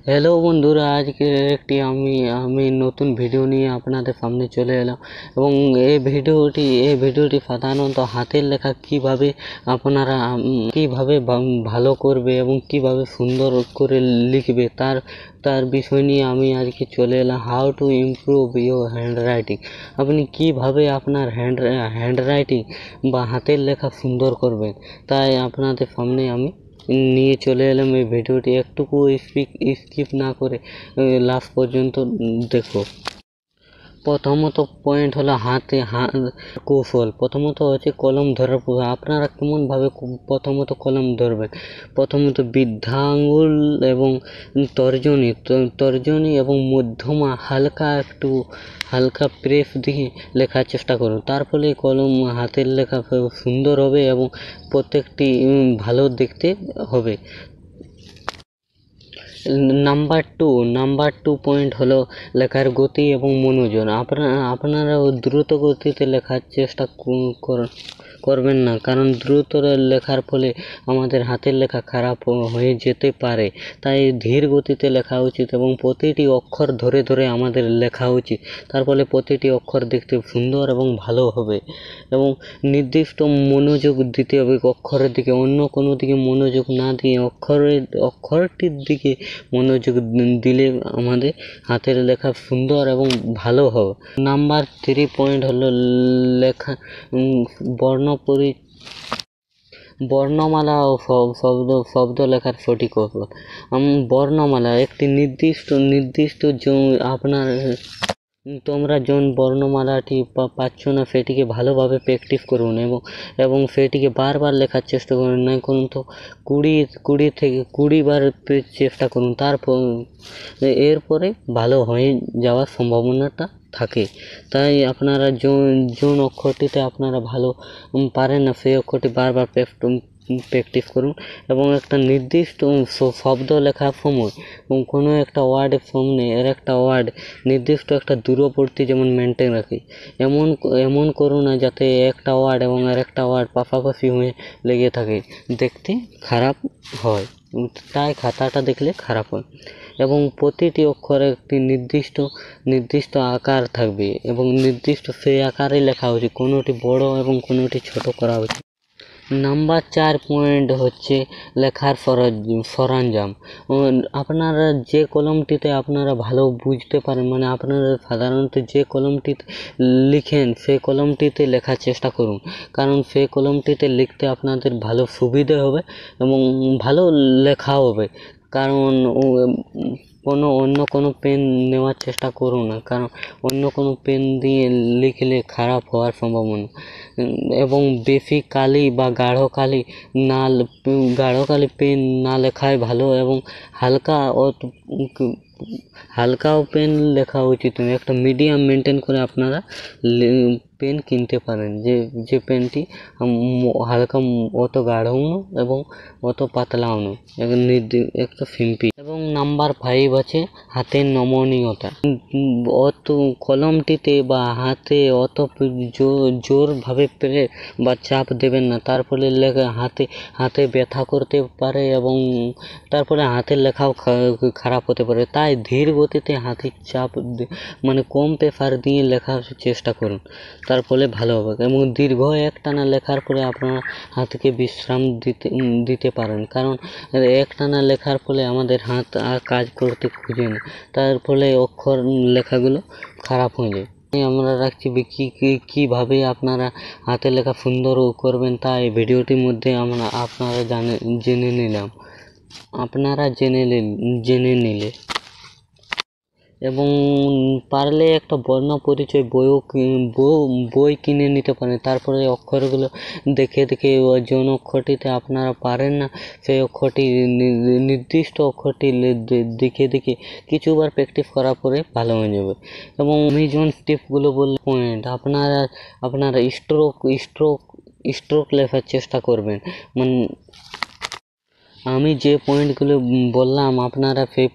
Hello বন্ধুরা, আজকে একটি আমি নতুন ভিডিও নিয়ে আপনাদের সামনে চলে এলাম এবং এই ভিডিওটি সাধারণত হাতের লেখা কিভাবে আপনারা কিভাবে ভালো করবে এবং কিভাবে সুন্দর করে লিখবে তার বিষয় নিয়ে আমি আজকে চলে এলাম। How to improve your handwriting. আপনি কিভাবে আপনার হ্যান্ডরাইটিং বা হাতের লেখা সুন্দর করবেন, তাই আপনাদের সামনে আমি নিয়ে চলে এলাম। এই ভিডিওটি একটুকু স্কিপ না করে লাস্ট পর্যন্ত দেখো। প্রথমত পয়েন্ট হলো কৌশল। প্রথমত হচ্ছে কলম ধরার কৌশল। আপনারা কেমনভাবে প্রথমত কলম ধরবেন। প্রথমত বৃদ্ধা আঙুল এবং তর্জনী এবং মধ্যমা হালকা প্রেস দিয়ে লেখার চেষ্টা করুন। তার ফলে কলম হাতের লেখা সুন্দর হবে এবং প্রত্যেকটি ভালো দেখতে হবে। নাম্বার টু পয়েন্ট হলো লেখার গতি এবং মনোযোগ। আপনারা দ্রুত গতিতে লেখার চেষ্টা করবেন না, কারণ দ্রুত লেখার ফলে আমাদের হাতের লেখা খারাপ হয়ে যেতে পারে। তাই ধীর গতিতে লেখা উচিত এবং প্রতিটি অক্ষর ধরে ধরে আমাদের লেখা উচিত। তার ফলে প্রতিটি অক্ষর দেখতে সুন্দর এবং ভালো হবে এবং নির্দিষ্ট মনোযোগ দিতে হবে অক্ষরের দিকে। অন্য কোনো দিকে মনোযোগ না দিয়ে অক্ষরটির দিকে মনোযোগ দিলে আমাদের হাতের লেখা সুন্দর এবং ভালো হবে। নাম্বার 3 পয়েন্ট হলো লেখা বর্ণমালা ও শব্দ লেখার সঠিক কৌশল। বর্ণমালা একটি নির্দিষ্ট তোমরা জন বর্ণমালাটি পাচ্ছ না, সেটিকে ভালোভাবে প্র্যাকটিস করুন এবং সেটিকে বারবার লেখার চেষ্টা করুন। না করুন তো 20 বার চেষ্টা করুন, এরপরে ভালো হয়ে যাওয়ার সম্ভাবনাটা থাকে। তাই আপনারা যোন অক্ষরটিতে আপনারা ভালো পারেন না, সেই অক্ষরটি বারবার প্র্যাকটিস করুন এবং একটা নির্দিষ্ট শব্দ লেখার সময় কোনো একটা ওয়ার্ডের সামনে একটা ওয়ার্ড নির্দিষ্ট একটা দূরবর্তী যেমন মেনটেন রাখি। এমন করুন না যাতে একটা ওয়ার্ড এবং আরেকটা ওয়ার্ড পাশাপাশি হয়ে লেগে থাকে, দেখতে খারাপ হয়। তাই খাতাটা দেখলে খারাপ হয় এবং প্রতিটি অক্ষরে একটি নির্দিষ্ট আকার থাকবে এবং নির্দিষ্ট সেই আকারে লেখা উচিত। কোনোটি বড় এবং কোনোটি ছোট করা উচিত। নাম্বার 4 পয়েন্ট হচ্ছে লেখার সরঞ্জাম। আপনারা যে কলমটিতে আপনারা ভালো বুঝতে পারেন, মানে আপনারা সাধারণত যে কলমটিতে লিখেন সেই কলমটিতে লেখার চেষ্টা করুন, কারণ সেই কলমটিতে লিখতে আপনাদের ভালো সুবিধে হবে এবং ভালো লেখা হবে। কারণ অন্য কোনো পেন নেওয়ার চেষ্টা করুন না, কারণ অন্য কোনো পেন দিয়ে লিখলে খারাপ হওয়ার সম্ভাবনা এবং বেশি কালি বা গাঢ় কালি পেন না লেখাই ভালো এবং হালকাও পেন লেখা উচিত নয়। একটা মিডিয়াম মেনটেন করে আপনারা পেন কিনতে পারেন, যে পেনটি হালকা, অত গাঢ়ও নয় এবং অত পাতলাও নয়, একটা সিম্পল। এবং নাম্বার 5 আছে হাতের নমনীয়তা। অত কলমটিতে বা অত জোরভাবে প্রেস বা চাপ দেবেন না, তার ফলে হাতে ব্যথা করতে পারে এবং তার ফলে হাতের লেখাও খারাপ হতে পারে। তাই ধীর গতিতে হাতের চাপ মানে কম প্রেসার দিয়ে লেখার চেষ্টা করুন, তার ফলে ভালো হবে এবং দীর্ঘ একটানা লেখার পরে আপনারা হাতকে বিশ্রাম দিতে পারেন, কারণ একটানা লেখার ফলে আমাদের হাত আর কাজ করতে খুঁজে না, তার ফলে অক্ষর লেখাগুলো খারাপ হয়ে যায়। আমরা রাখছি কিভাবে আপনারা হাতের লেখা সুন্দর করবেন, তাই ভিডিওটির মধ্যে আপনারা জেনে নিলে এবং পারলে একটা বর্ণ পরিচয় বই কিনে নিতে পারেন। তারপরে অক্ষরগুলো দেখে যে অক্ষরটিতে আপনারা পারেন না সেই অক্ষরটি নির্দিষ্ট অক্ষরটি দেখে কিছুবার প্র্যাকটিস করার পরে ভালো হয়ে যাবে। এবং আমি যখন স্টেপগুলো বললে পয়েন্ট, আপনারা স্ট্রোক লেখার চেষ্টা করবেন। আমি যে পয়েন্টগুলো বললাম আপনারা সেই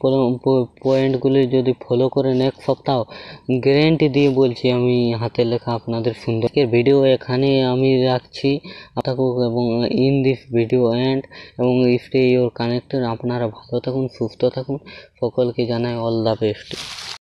পয়েন্টগুলি যদি ফলো করেন এক সপ্তাহ গ্যারেন্টি দিয়ে বলছি আমি হাতের লেখা আপনাদের সুন্দর। ভিডিও এখানে আমি রাখছি থাকুক এবং ইন দিস ভিডিও এন্ড এবং স্টে ইওর কানেক্টেড। আপনারা ভালো থাকুন, সুস্থ থাকুন, সকলকে জানাই অল দ্য বেস্ট।